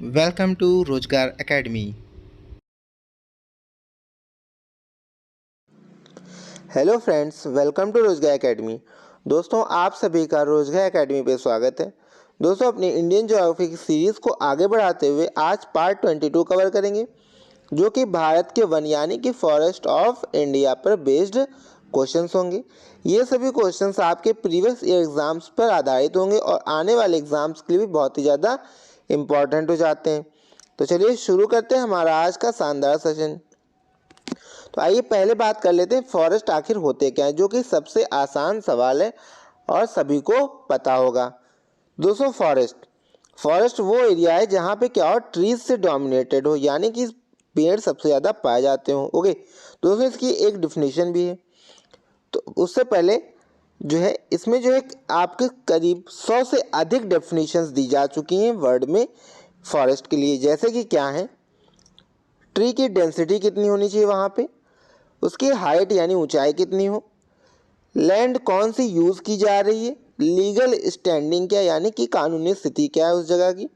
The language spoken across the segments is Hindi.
Welcome to Rozgar Academy. Hello friends, welcome to Rozgar Academy. दोस्तों, आप सभी का रोजगार एकेडमी पे स्वागत है। दोस्तों, अपनी इंडियन ज्योग्राफी की सीरीज को आगे बढ़ाते हुए आज पार्ट 22 कवर करेंगे, जो कि भारत के वन यानी कि फॉरेस्ट ऑफ इंडिया पर बेस्ड क्वेश्चंस होंगे। ये सभी क्वेश्चंस आपके प्रीवियस ईयर एग्जाम्स पर आधारित होंगे और आने वाले एग्जाम्स के लिए भी बहुत ही ज़्यादा इम्पॉर्टेंट हो जाते हैं। तो चलिए शुरू करते हैं हमारा आज का शानदार सेशन। तो आइए पहले बात कर लेते हैं फॉरेस्ट आखिर होते क्या हैं, जो कि सबसे आसान सवाल है और सभी को पता होगा। दोस्तों, फॉरेस्ट वो एरिया है जहाँ पे क्या हो, ट्रीज से डोमिनेटेड हो, यानी कि पेड़ सबसे ज़्यादा पाए जाते हो। ओके दोस्तों, इसकी एक डिफिनीशन भी है। तो उससे पहले जो है इसमें जो है आपके करीब 100 से अधिक डेफिनेशंस दी जा चुकी हैं वर्ड में फॉरेस्ट के लिए। जैसे कि क्या है, ट्री की डेंसिटी कितनी होनी चाहिए वहाँ पे, उसकी हाइट यानी ऊंचाई कितनी हो, लैंड कौन सी यूज़ की जा रही है, लीगल स्टैंडिंग क्या यानी कि कानूनी स्थिति क्या है उस जगह की,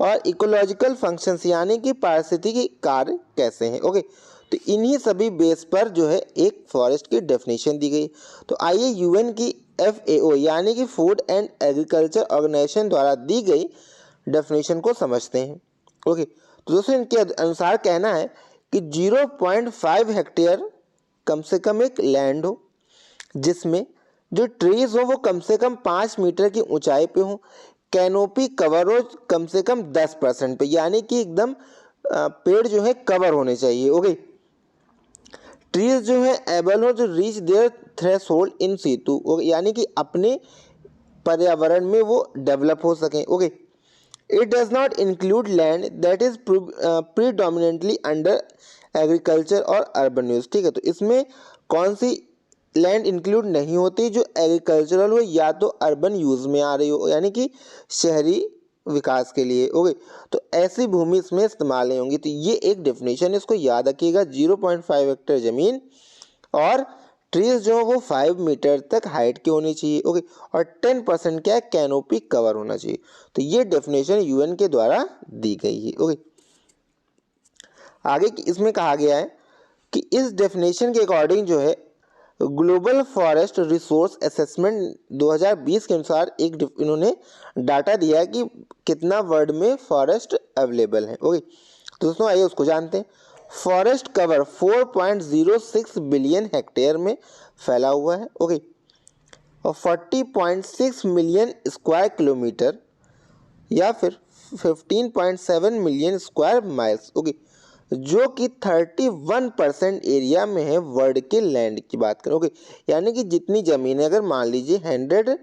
और इकोलॉजिकल फंक्शंस यानी कि पारिस्थितिकी कार्य कैसे हैं। ओके, तो इन्हीं सभी बेस पर जो है एक फॉरेस्ट की डेफिनेशन दी गई। तो आइए यूएन की FAO यानी कि फूड एंड एग्रीकल्चर ऑर्गेनाइजेशन द्वारा दी गई डेफिनेशन को समझते हैं। ओके, तो दोस्तों इनके अनुसार कहना है कि 0.5 हेक्टेयर कम से कम एक लैंड हो जिसमें जो ट्रीज हो वो कम से कम 5 मीटर की ऊंचाई पे हो, कैनोपी कवर हो कम से कम 10% पे, यानी कि एकदम पेड़ जो है कवर होने चाहिए। ओके, ट्रीज जो है एबल हो जो reach their threshold in situ, यानी कि अपने पर्यावरण में वो डेवलप हो सकें। Okay, it does not include land that is predominantly under agriculture और अर्बन यूज। ठीक है, तो इसमें कौन सी लैंड इंक्लूड नहीं होती जो एग्रीकल्चरल हो या तो अर्बन यूज में आ रही हो, यानी कि शहरी विकास के लिए। ओके, तो ऐसी भूमि इसमें इस्तेमाल नहीं होंगी। तो ये एक डेफिनेशन है, इसको याद रखिएगा। 0.5 हेक्टेयर जमीन और ट्रीज जो वो 5 मीटर तक हाइट की होनी चाहिए। ओके, और 10% क्या है, कैनोपी कवर होना चाहिए। तो ये डेफिनेशन यूएन के द्वारा दी गई है। ओके, आगे इसमें कहा गया है कि इस डेफिनेशन के अकॉर्डिंग जो है ग्लोबल फॉरेस्ट रिसोर्स असेसमेंट 2020 के अनुसार एक इन्होंने डाटा दिया है कि कितना वर्ल्ड में फॉरेस्ट अवेलेबल है। ओके, तो दोस्तों आइए उसको जानते हैं। फॉरेस्ट कवर 4.06 बिलियन हेक्टेयर में फैला हुआ है। ओके, और 40.6 मिलियन स्क्वायर किलोमीटर या फिर 15.7 मिलियन स्क्वायर माइल्स। ओके, जो कि 31% एरिया में है वर्ल्ड के लैंड की बात करें। ओके, यानी कि जितनी ज़मीन है, अगर मान लीजिए 100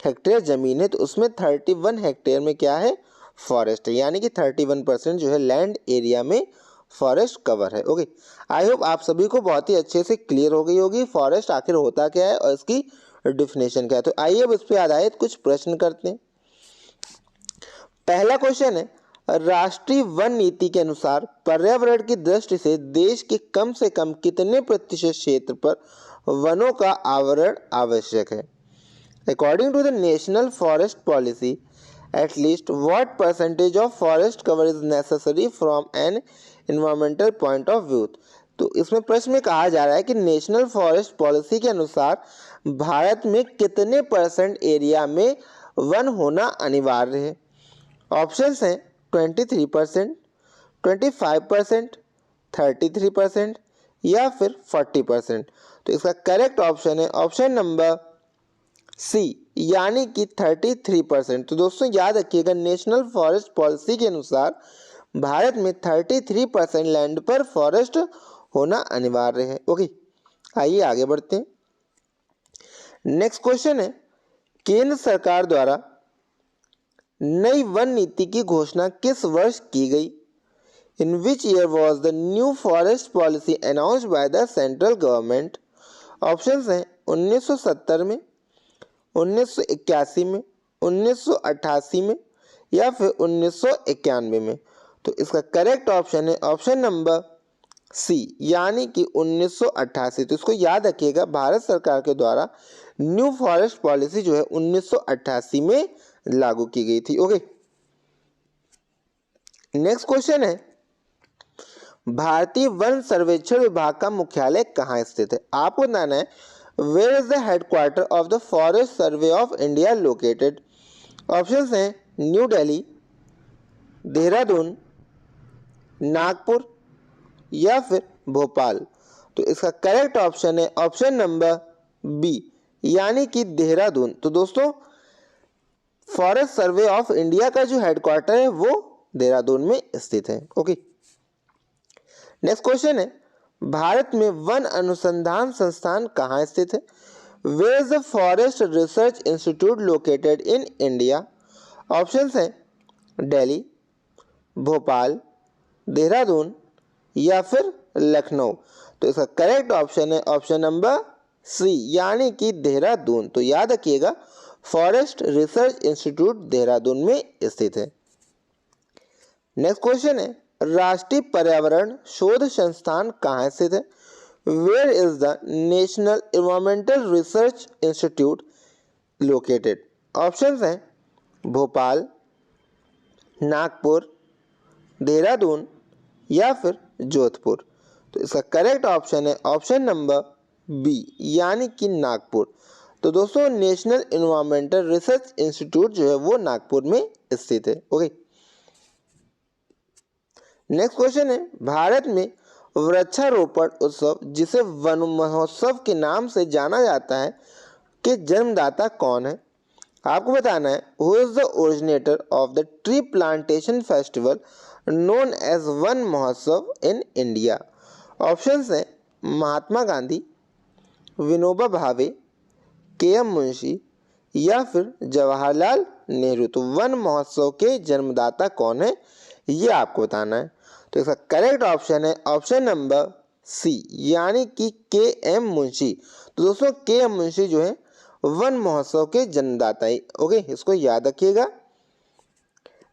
हेक्टेयर ज़मीन है तो उसमें 31 हेक्टेयर में क्या है, फॉरेस्ट है, यानी कि 31% जो है लैंड एरिया में फॉरेस्ट कवर है। ओके, आई होप आप सभी को बहुत ही अच्छे से क्लियर हो गई होगी फॉरेस्ट आखिर होता क्या है और इसकी डिफिनेशन क्या है। तो आइए अब इस पर आधारित कुछ प्रश्न करते हैं। पहला क्वेश्चन है, राष्ट्रीय वन नीति के अनुसार पर्यावरण की दृष्टि से देश के कम से कम कितने प्रतिशत क्षेत्र पर वनों का आवरण आवश्यक है। According to the national forest policy, at least what percentage of forest cover is necessary from an environmental point of view. तो इसमें प्रश्न में कहा जा रहा है कि नेशनल फॉरेस्ट पॉलिसी के अनुसार भारत में कितने परसेंट एरिया में वन होना अनिवार्य है। ऑप्शंस हैं 23%, 25%, 33% या फिर 40%। तो इसका करेक्ट ऑप्शन है ऑप्शन नंबर सी, यानी कि 33%। तो दोस्तों याद रखिएगा, नेशनल फॉरेस्ट पॉलिसी के अनुसार भारत में 33% लैंड पर फॉरेस्ट होना अनिवार्य है। ओके, आइए आगे बढ़ते हैं। नेक्स्ट क्वेश्चन है, केंद्र सरकार द्वारा नई वन नीति की घोषणा किस वर्ष की गई। In which year was the new forest policy announced by the central government. Options हैं 1970 में, 1981 में, 1988 में या फिर 1991 में। तो इसका करेक्ट ऑप्शन है ऑप्शन नंबर सी, यानी कि 1988। तो इसको याद रखिएगा, भारत सरकार के द्वारा न्यू फॉरेस्ट पॉलिसी जो है 1988 में लागू की गई थी। ओके, नेक्स्ट क्वेश्चन है, भारतीय वन सर्वेक्षण विभाग का मुख्यालय कहाँ स्थित है? आपको बताना है where is the headquarter of the forest survey of India located. Options हैं न्यू दिल्ली, देहरादून, नागपुर या फिर भोपाल। तो इसका करेक्ट ऑप्शन है ऑप्शन नंबर बी, यानी कि देहरादून। तो दोस्तों फॉरेस्ट सर्वे ऑफ इंडिया का जो हेडक्वार्टर है वो देहरादून में स्थित है। ओके, नेक्स्ट क्वेश्चन है, भारत में वन अनुसंधान संस्थान कहाँ स्थित है? Where is the forest research institute located in India? Options हैं दिल्ली, भोपाल, देहरादून या फिर लखनऊ। तो इसका करेक्ट ऑप्शन है ऑप्शन नंबर सी, यानी कि देहरादून। तो याद रखिएगा फॉरेस्ट रिसर्च इंस्टीट्यूट देहरादून में स्थित है। नेक्स्ट क्वेश्चन है, राष्ट्रीय पर्यावरण शोध संस्थान कहाँ स्थित है? Where is the national environmental research institute located? Options हैं भोपाल, नागपुर, देहरादून या फिर जोधपुर। तो इसका करेक्ट ऑप्शन है ऑप्शन नंबर बी, यानी कि नागपुर। तो दोस्तों नेशनल एनवायरमेंटल रिसर्च इंस्टीट्यूट जो है वो नागपुर में स्थित है। ओके, नेक्स्ट क्वेश्चन है, भारत में वृक्षारोपण उत्सव जिसे वन महोत्सव के नाम से जाना जाता है के जन्मदाता कौन है? आपको बताना है who is the originator of the tree plantation festival known as Van Mahotsav in India? Options हैं महात्मा गांधी, विनोबा भावे, के.एम. मुंशी या फिर जवाहरलाल नेहरू। तो वन महोत्सव के जन्मदाता कौन है ये आपको बताना है। तो इसका करेक्ट ऑप्शन है ऑप्शन नंबर सी, यानी कि के.एम. मुंशी। तो दोस्तों के.एम. मुंशी जो है वन महोत्सव के जन्मदाता है। ओके, इसको याद रखिएगा।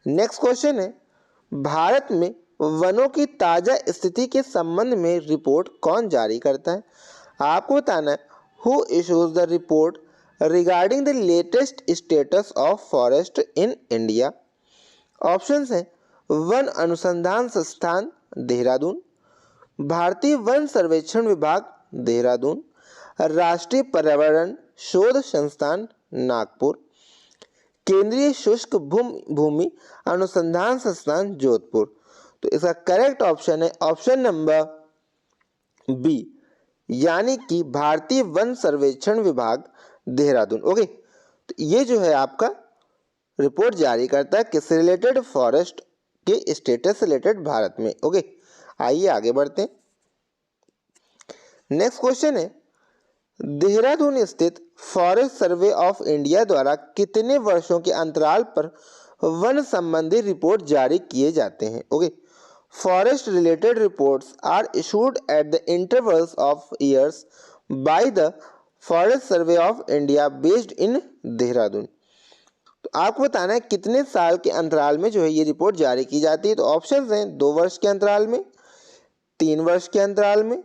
नेक्स्ट क्वेश्चन है, भारत में वनों की ताजा स्थिति के संबंध में रिपोर्ट कौन जारी करता है? आपको बताना है who issues the report regarding the latest status of forest in India? Options हैं वन अनुसंधान संस्थान देहरादून, भारतीय वन सर्वेक्षण विभाग देहरादून, राष्ट्रीय पर्यावरण शोध संस्थान नागपुर, केंद्रीय शुष्क भूमि अनुसंधान संस्थान जोधपुर। तो इसका करेक्ट ऑप्शन है ऑप्शन नंबर बी, यानी कि भारतीय वन सर्वेक्षण विभाग देहरादून। ओके, तो ये जो है आपका रिपोर्ट जारी करता है किससे रिलेटेड? फॉरेस्ट के स्टेटस से रिलेटेड भारत में। ओके, आइए आगे बढ़ते हैं। नेक्स्ट क्वेश्चन है, देहरादून स्थित फॉरेस्ट सर्वे ऑफ इंडिया द्वारा कितने वर्षों के अंतराल पर वन संबंधी रिपोर्ट जारी किए जाते हैं? Okay, forest related reports are issued at the intervals of years by the forest survey of India based in Dehradun. तो आपको बताना है कितने साल के अंतराल में जो है ये रिपोर्ट जारी की जाती है। तो ऑप्शंस हैं 2 वर्ष के अंतराल में, 3 वर्ष के अंतराल में,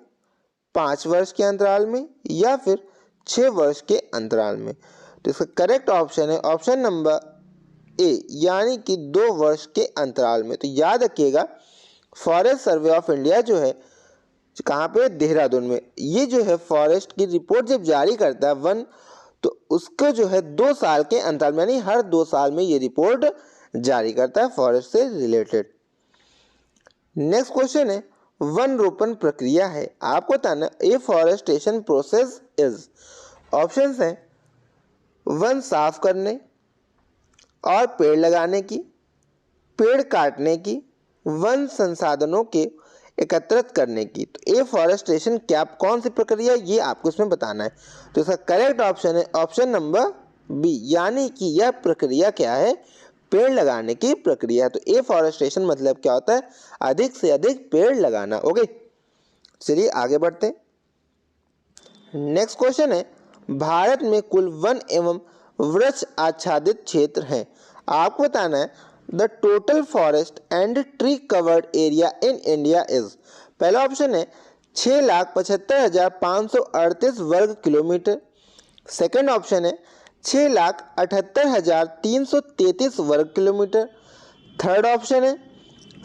5 वर्ष के अंतराल में या फिर 6 वर्ष के अंतराल में। तो इसका करेक्ट ऑप्शन है ऑप्शन नंबर ए, यानी कि 2 वर्ष के अंतराल में। तो याद रखिएगा फॉरेस्ट सर्वे ऑफ इंडिया जो है कहाँ पे? देहरादून में। ये जो है फॉरेस्ट की रिपोर्ट जब जारी करता है वन, तो उसका जो है 2 साल के अंतराल में, यानी हर 2 साल में ये रिपोर्ट जारी करता है फॉरेस्ट से रिलेटेड। नेक्स्ट क्वेश्चन है, वन रोपण प्रक्रिया है। आपको बताना ए फॉरेस्टेशन प्रोसेस इज। ऑप्शंस हैं वन साफ करने और पेड़ लगाने की, पेड़ काटने की, वन संसाधनों के एकत्रित करने की। तो ए फॉरेस्टेशन क्या कौन सी प्रक्रिया ये आपको इसमें बताना है। तो इसका करेक्ट ऑप्शन है ऑप्शन नंबर बी, यानी कि यह प्रक्रिया क्या है? पेड़ लगाने की प्रक्रिया। तो ए फॉरेस्टेशन मतलब क्या होता है? अधिक से अधिक पेड़ लगाना। ओके, चलिए आगे बढ़ते हैं। नेक्स्ट क्वेश्चन है, भारत में कुल वन एवं वृक्ष आच्छादित क्षेत्र हैं। आपको बताना है the total forest and tree covered area in India is. पहला ऑप्शन है 6,75,538 वर्ग किलोमीटर। सेकेंड ऑप्शन है 6,78,333 वर्ग किलोमीटर। थर्ड ऑप्शन है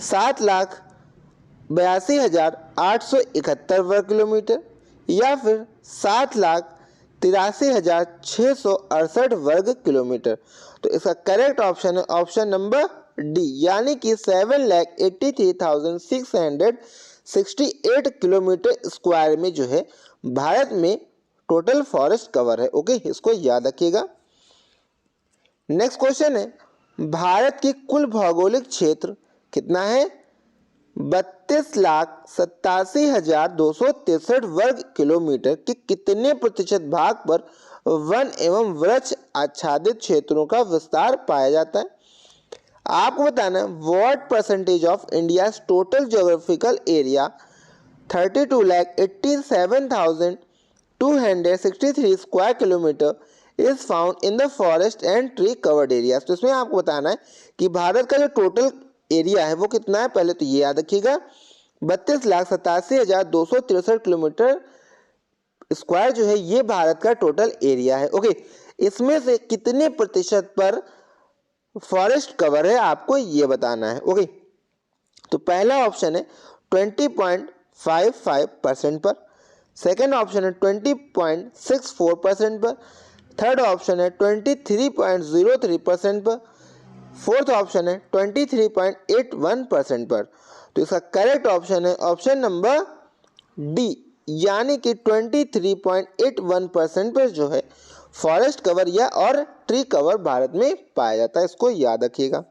7,82,871 वर्ग किलोमीटर या फिर 7,83,668 वर्ग किलोमीटर। तो इसका करेक्ट ऑप्शन है ऑप्शन नंबर डी, यानी कि 7,83,668 किलोमीटर स्क्वायर में जो है भारत में टोटल फॉरेस्ट कवर है। ओके, इसको याद रखिएगा। नेक्स्ट क्वेश्चन है, भारत की कुल भौगोलिक क्षेत्र कितना है? 32,87,263 वर्ग किलोमीटर के कितने प्रतिशत भाग पर वन एवं वृक्ष आच्छादित क्षेत्रों का विस्तार पाया जाता है? आपको बताना है what percentage of India total geographical area 32,87,263 square kilometre is found in the forest and tree covered area. तो इसमें आपको बताना है कि भारत का जो टोटल एरिया है वो कितना है। पहले तो ये याद रखिएगा, 32,87,263 किलोमीटर स्क्वायर जो है ये भारत का टोटल एरिया है। ओके, इसमें से कितने प्रतिशत पर फॉरेस्ट कवर है आपको ये बताना है। ओके, तो पहला ऑप्शन है 20.55% पर, सेकेंड ऑप्शन है 20.64% पर, थर्ड ऑप्शन है 23.03% पर, फोर्थ ऑप्शन है 23.81% पर। तो इसका करेक्ट ऑप्शन है ऑप्शन नंबर डी, यानी कि 23.81% पर जो है फॉरेस्ट कवर या और ट्री कवर भारत में पाया जाता है। इसको याद रखिएगा।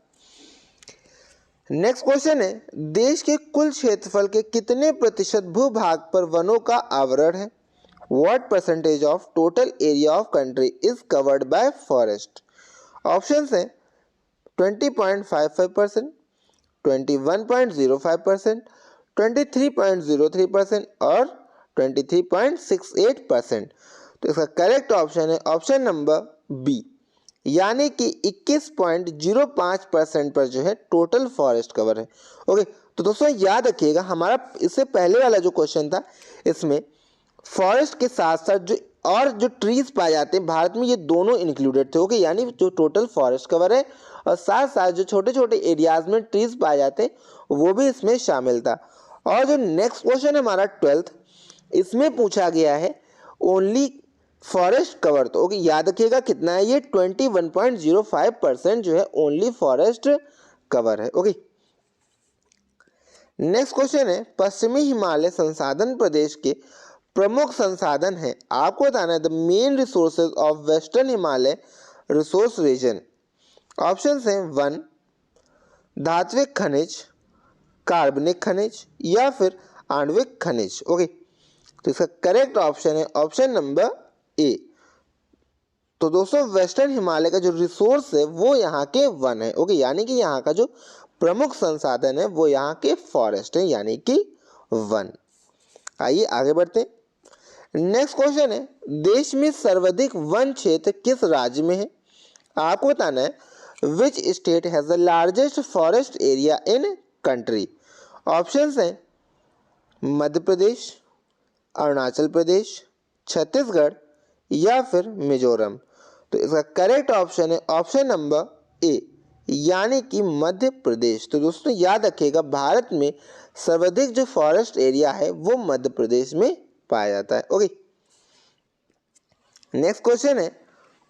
नेक्स्ट क्वेश्चन है, देश के कुल क्षेत्रफल के कितने प्रतिशत भूभाग पर वनों का आवरण है? What percentage of total area of country is covered by forest? Options हैं 20.55%, 21.05%, 23.03% और 23.68%। तो इसका करेक्ट ऑप्शन है ऑप्शन नंबर बी, यानी कि 21.05% पर जो है टोटल फॉरेस्ट कवर है। ओके, तो दोस्तों याद रखिएगा हमारा इससे पहले वाला जो क्वेश्चन था इसमें फॉरेस्ट के साथ साथ जो ट्रीज पाए जाते हैं भारत में ये दोनों इंक्लूडेड थे। ओके, यानी जो टोटल फॉरेस्ट कवर है और साथ साथ जो छोटे छोटे एरियाज में ट्रीज पाए जाते हैं वो भी इसमें शामिल था। और जो नेक्स्ट क्वेश्चन है हमारा 12th, इसमें पूछा गया है ओनली फॉरेस्ट कवर। तो ओके, याद रखिएगा कितना है ये 21.05% जो है ओनली फॉरेस्ट कवर है। ओके, नेक्स्ट क्वेश्चन है, पश्चिमी हिमालय संसाधन प्रदेश के प्रमुख संसाधन है। आपको बताना है the main resources of western Himalaya resource region. Options हैं 1 धात्विक खनिज, कार्बनिक खनिज या फिर आणविक खनिज। ओके, तो इसका करेक्ट ऑप्शन है ऑप्शन नंबर ए। तो दोस्तों वेस्टर्न हिमालय का जो रिसोर्स है वो यहाँ के वन है। ओके, यानी कि यहाँ का जो प्रमुख संसाधन है वो यहाँ के फॉरेस्ट है, यानी कि वन। आइए आगे बढ़ते हैं। नेक्स्ट क्वेश्चन है, देश में सर्वाधिक वन क्षेत्र किस राज्य में है? आपको बताना है which state has the largest forest area in country. Options हैं मध्य प्रदेश, अरुणाचल प्रदेश, छत्तीसगढ़ या फिर मिजोरम। तो इसका करेक्ट ऑप्शन है ऑप्शन नंबर ए, यानी कि मध्य प्रदेश। तो दोस्तों याद रखिएगा भारत में सर्वाधिक जो फॉरेस्ट एरिया है वो मध्य प्रदेश में पाया जाता है। ओके, नेक्स्ट क्वेश्चन है,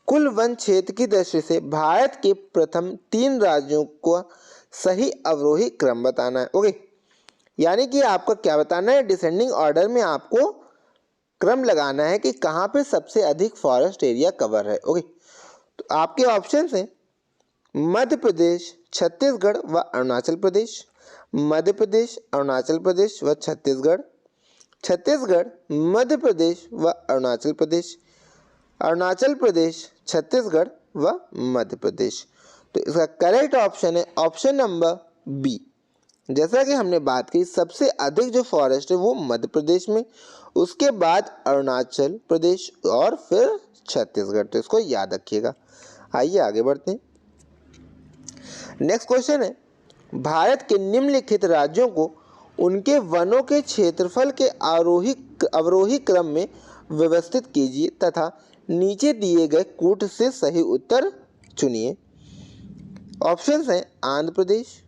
कुल वन क्षेत्र की दृष्टि से भारत के प्रथम 3 राज्यों को सही अवरोही क्रम बताना है। ओके, यानी कि आपको क्या बताना है, डिसेंडिंग ऑर्डर में आपको क्रम लगाना है कि कहाँ पे सबसे अधिक फॉरेस्ट एरिया कवर है। ओके, तो आपके ऑप्शंस हैं मध्य प्रदेश, छत्तीसगढ़ व अरुणाचल प्रदेश, मध्य प्रदेश, अरुणाचल प्रदेश व छत्तीसगढ़, छत्तीसगढ़, मध्य प्रदेश व अरुणाचल प्रदेश, अरुणाचल प्रदेश, छत्तीसगढ़ व मध्य प्रदेश। तो इसका करेक्ट ऑप्शन है ऑप्शन नंबर बी। जैसा कि हमने बात की सबसे अधिक जो फॉरेस्ट है वो मध्य प्रदेश में, उसके बाद अरुणाचल प्रदेश और फिर छत्तीसगढ़। तो इसको याद रखिएगा। आइए आगे बढ़ते हैं। नेक्स्ट क्वेश्चन है, भारत के निम्नलिखित राज्यों को उनके वनों के क्षेत्रफल के अवरोही क्रम में व्यवस्थित कीजिए तथा नीचे दिए गए कूट से सही उत्तर चुनिए। ऑप्शंस हैं आंध्र प्रदेश,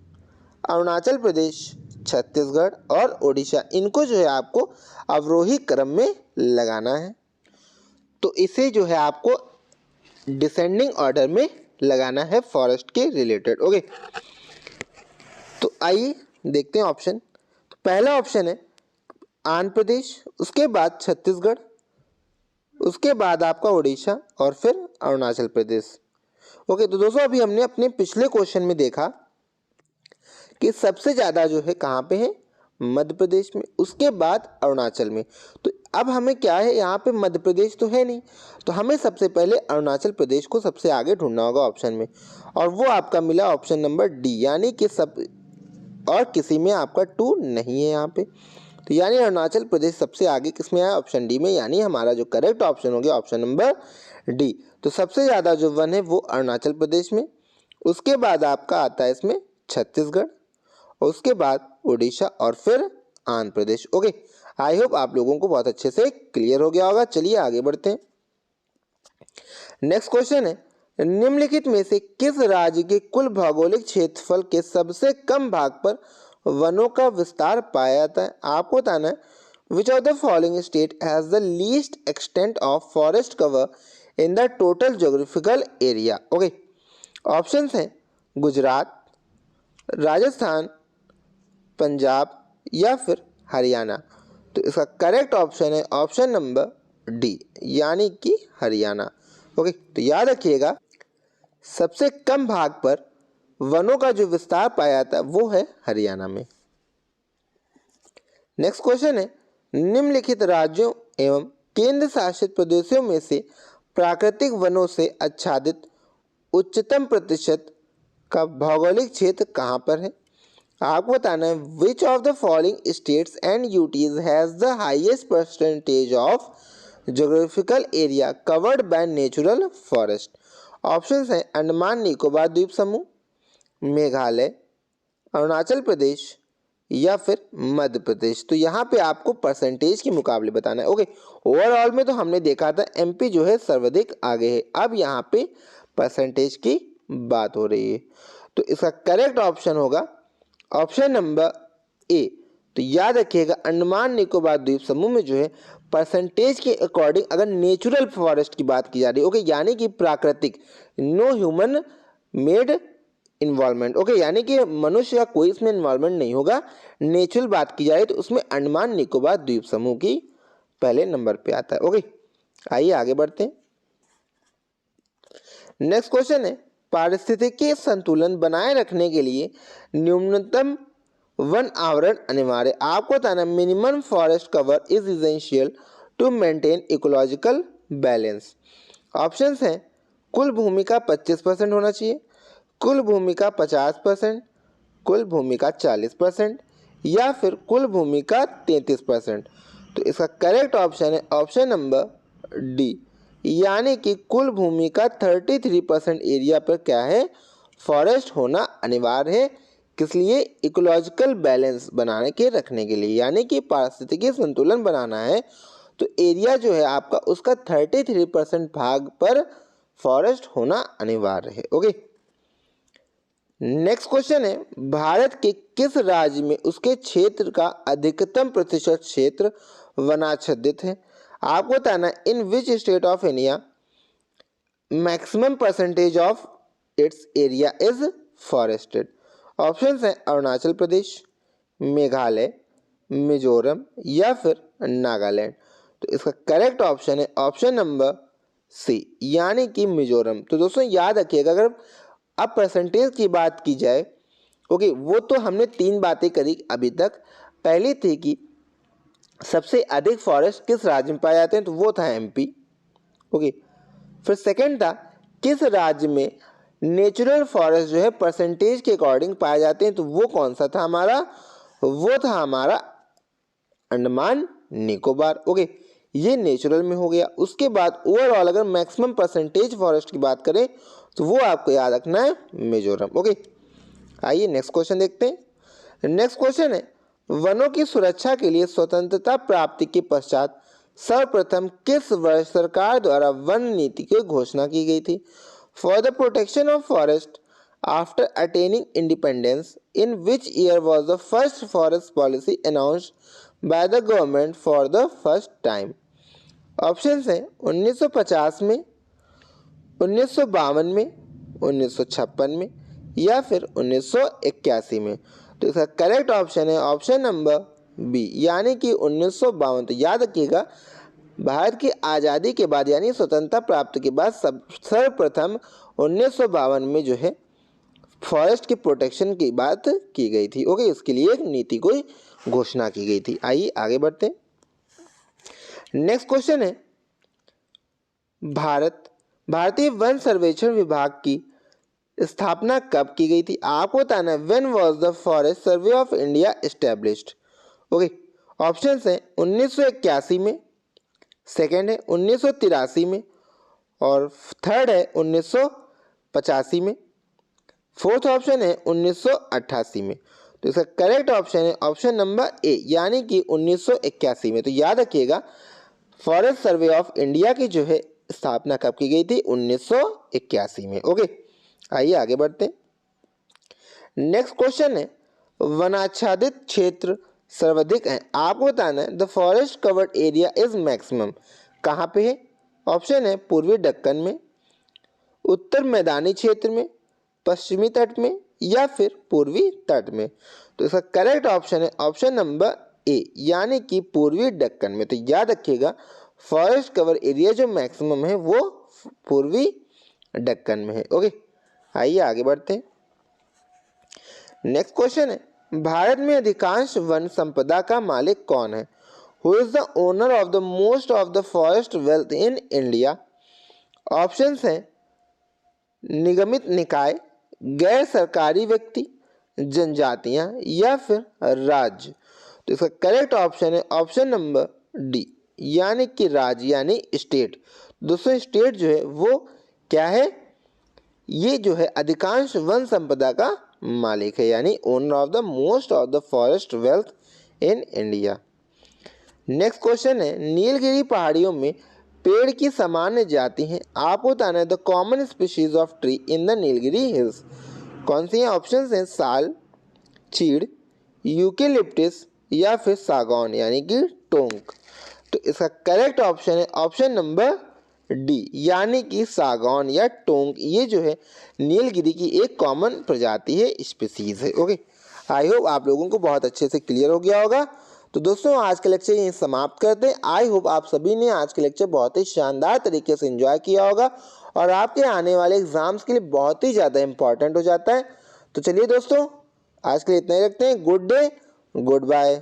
अरुणाचल प्रदेश, छत्तीसगढ़ और ओडिशा, इनको जो है आपको अवरोही क्रम में लगाना है। तो इसे जो है आपको डिसेंडिंग ऑर्डर में लगाना है फॉरेस्ट के रिलेटेड। ओके, तो आइए देखते हैं ऑप्शन। तो पहला ऑप्शन है आंध्र प्रदेश, उसके बाद छत्तीसगढ़, उसके बाद आपका उड़ीसा और फिर अरुणाचल प्रदेश। ओके, तो दोस्तों अभी हमने अपने पिछले क्वेश्चन में देखा कि सबसे ज़्यादा जो है कहाँ पे है, मध्य प्रदेश में, उसके बाद अरुणाचल में। तो अब हमें क्या है, यहाँ पे मध्य प्रदेश तो है नहीं, तो हमें सबसे पहले अरुणाचल प्रदेश को सबसे आगे ढूंढना होगा ऑप्शन में, और वो आपका मिला ऑप्शन नंबर डी, यानी कि सब और किसी में आपका 2 नहीं है यहाँ पे। तो यानी अरुणाचल प्रदेश सबसे आगे किस में आया, ऑप्शन डी में, यानी हमारा जो करेक्ट ऑप्शन हो गया ऑप्शन नंबर डी। तो सबसे ज़्यादा जो 1 है वो अरुणाचल प्रदेश में, उसके बाद आपका आता है इसमें छत्तीसगढ़, उसके बाद उड़ीसा और फिर Andhra Pradesh. Okay, I hope आप लोगों को बहुत अच्छे से क्लियर हो गया होगा। चलिए आगे बढ़ते हैं। नेक्स्ट क्वेश्चन है, निम्नलिखित में से किस राज्य के कुल भौगोलिक क्षेत्रफल के सबसे कम भाग पर वनों का विस्तार पाया जाता है? आपको बताना है which of the following state has the least extent of forest cover in the total geographical area. Okay, options हैं गुजरात, राजस्थान, पंजाब या फिर हरियाणा। तो इसका करेक्ट ऑप्शन है ऑप्शन नंबर डी, यानी कि हरियाणा। ओके, तो याद रखिएगा सबसे कम भाग पर वनों का जो विस्तार पाया जाता है वो है हरियाणा में। नेक्स्ट क्वेश्चन है, निम्नलिखित राज्यों एवं केंद्र शासित प्रदेशों में से प्राकृतिक वनों से आच्छादित उच्चतम प्रतिशत का भौगोलिक क्षेत्र कहाँ पर है? आपको बताना है which of the following states and UTs has the highest percentage of geographical area covered by natural forest. Options हैं अंडमान निकोबार द्वीप समूह, मेघालय, अरुणाचल प्रदेश या फिर मध्य प्रदेश। तो यहाँ पे आपको परसेंटेज के मुकाबले बताना है। ओके, ओवरऑल में तो हमने देखा था एमपी जो है सर्वाधिक आगे है, अब यहाँ पे परसेंटेज की बात हो रही है। तो इसका करेक्ट ऑप्शन होगा ऑप्शन नंबर ए। तो याद रखिएगा अंडमान निकोबार द्वीप समूह में जो है परसेंटेज के अकॉर्डिंग अगर नेचुरल फॉरेस्ट की बात की जा रही है, ओके, यानी कि प्राकृतिक, no human made involvement, okay, यानी कि मनुष्य का कोई इसमें इन्वॉल्वमेंट नहीं होगा, नेचुरल बात की जाए तो उसमें अंडमान निकोबार द्वीप समूह की पहले नंबर पे आता है। ओके, आइए आगे बढ़ते हैं। नेक्स्ट क्वेश्चन है, पारिस्थितिकी संतुलन बनाए रखने के लिए न्यूनतम वन आवरण अनिवार्य। आपको बताना minimum forest cover is essential to maintain ecological balance. Options हैं कुल भूमि का 25% होना चाहिए, कुल भूमि का 50%, कुल भूमि का 40% या फिर कुल भूमि का 33%। तो इसका करेक्ट ऑप्शन है ऑप्शन नंबर डी, यानी कि कुल भूमि का 33% एरिया पर क्या है, फॉरेस्ट होना अनिवार्य है। किस लिए? इकोलॉजिकल बैलेंस बनाने के रखने के लिए, यानी कि पारिस्थितिकी संतुलन बनाना है तो एरिया जो है आपका उसका 33% भाग पर फॉरेस्ट होना अनिवार्य है। ओके, नेक्स्ट क्वेश्चन है, भारत के किस राज्य में उसके क्षेत्र का अधिकतम प्रतिशत क्षेत्र वनाच्छादित है? आपको बताना in which state of India maximum percentage of its area is forested. Options हैं अरुणाचल प्रदेश, मेघालय, मिजोरम या फिर नागालैंड। तो इसका करेक्ट ऑप्शन है ऑप्शन नंबर सी, यानी कि मिजोरम। तो दोस्तों याद रखिएगा अगर अब परसेंटेज की बात की जाए, ओके, वो तो हमने 3 बातें करी अभी तक। पहली थी कि सबसे अधिक फॉरेस्ट किस राज्य में पाए जाते हैं, तो वो था एमपी। ओके, फिर सेकंड था किस राज्य में नेचुरल फॉरेस्ट जो है परसेंटेज के अकॉर्डिंग पाए जाते हैं, तो वो कौन सा था हमारा, वो था हमारा अंडमान निकोबार। ओके, ये नेचुरल में हो गया। उसके बाद ओवरऑल अगर मैक्सिमम परसेंटेज फॉरेस्ट की बात करें तो वो आपको याद रखना है मिजोरम। ओके, आइए नेक्स्ट क्वेश्चन देखते हैं। नेक्स्ट क्वेश्चन है, वनों की सुरक्षा के लिए स्वतंत्रता प्राप्ति के पश्चात सर्वप्रथम किस वर्ष सरकार द्वारा वन नीति की घोषणा की गई थी? For the protection of forest after attaining independence? In which year was the first forest policy announced by the government for the first time? Options हैं 1950 में, 1952 में, 1956 में या फिर 1981 में। तो इसका करेक्ट ऑप्शन है ऑप्शन नंबर बी यानी कि 1952। तो याद रखिएगा भारत की आज़ादी के बाद यानी स्वतंत्रता प्राप्ति के बाद सर्वप्रथम 1952 में जो है फॉरेस्ट की प्रोटेक्शन की बात की गई थी। ओके, इसके लिए एक नीति को घोषणा की गई थी। आइए आगे बढ़ते हैं। नेक्स्ट क्वेश्चन है भारतीय वन सर्वेक्षण विभाग की स्थापना कब की गई थी? आपको बताना है when was the forest survey of India established. Okay, options हैं 1981 में, सेकेंड है 1983 में और थर्ड है 1985 में, फोर्थ ऑप्शन है 1988 में। तो इसका करेक्ट ऑप्शन है ऑप्शन नंबर ए यानी कि 1981 में। तो याद रखिएगा फॉरेस्ट सर्वे ऑफ इंडिया की जो है स्थापना कब की गई थी? 1981 में। ओके, आइए आगे बढ़ते हैं। नेक्स्ट क्वेश्चन है वनाच्छादित क्षेत्र सर्वाधिक है, आपको बताना है the forest covered area is maximum कहाँ पे है? ऑप्शन है पूर्वी दक्कन में, उत्तर मैदानी क्षेत्र में, पश्चिमी तट में या फिर पूर्वी तट में। तो इसका करेक्ट ऑप्शन है ऑप्शन नंबर ए यानी कि पूर्वी दक्कन में। तो याद रखिएगा फॉरेस्ट कवर एरिया जो मैक्सिमम है वो पूर्वी दक्कन में है। ओके, आइए आगे बढ़ते हैं। नेक्स्ट क्वेश्चन है भारत में अधिकांश वन संपदा का मालिक कौन है? Who is the owner of the most of the forest wealth in India? Options हैं निगमित निकाय, गैर सरकारी व्यक्ति, जनजातियां या फिर राज्य। तो इसका करेक्ट ऑप्शन है ऑप्शन नंबर डी यानी कि राज्य यानी स्टेट। दोस्तों स्टेट जो है वो क्या है? ये जो है अधिकांश वन संपदा का मालिक है यानी owner of the most of the forest wealth in India. Next question है नीलगिरी पहाड़ियों में पेड़ की सामान्य जाति है, आपको बताना है the common species of tree in the Nilgiri hills. कौन सी हैं? ऑप्शंस हैं साल, चीड़, यूकेलिप्टिस या फिर सागौन यानी कि टोंक। तो इसका करेक्ट ऑप्शन है ऑप्शन नंबर डी यानी कि सागौन या टोंक। ये जो है नीलगिरी की एक कॉमन प्रजाति है, स्पीसीज है। ओके, आई होप आप लोगों को बहुत अच्छे से क्लियर हो गया होगा। तो दोस्तों आज के लेक्चर यहीं समाप्त करते हैं। आई होप आप सभी ने आज के लेक्चर बहुत ही शानदार तरीके से एंजॉय किया होगा और आपके आने वाले एग्जाम्स के लिए बहुत ही ज़्यादा इंपॉर्टेंट हो जाता है। तो चलिए दोस्तों आज के लिए इतना ही रखते हैं। Good day, good bye.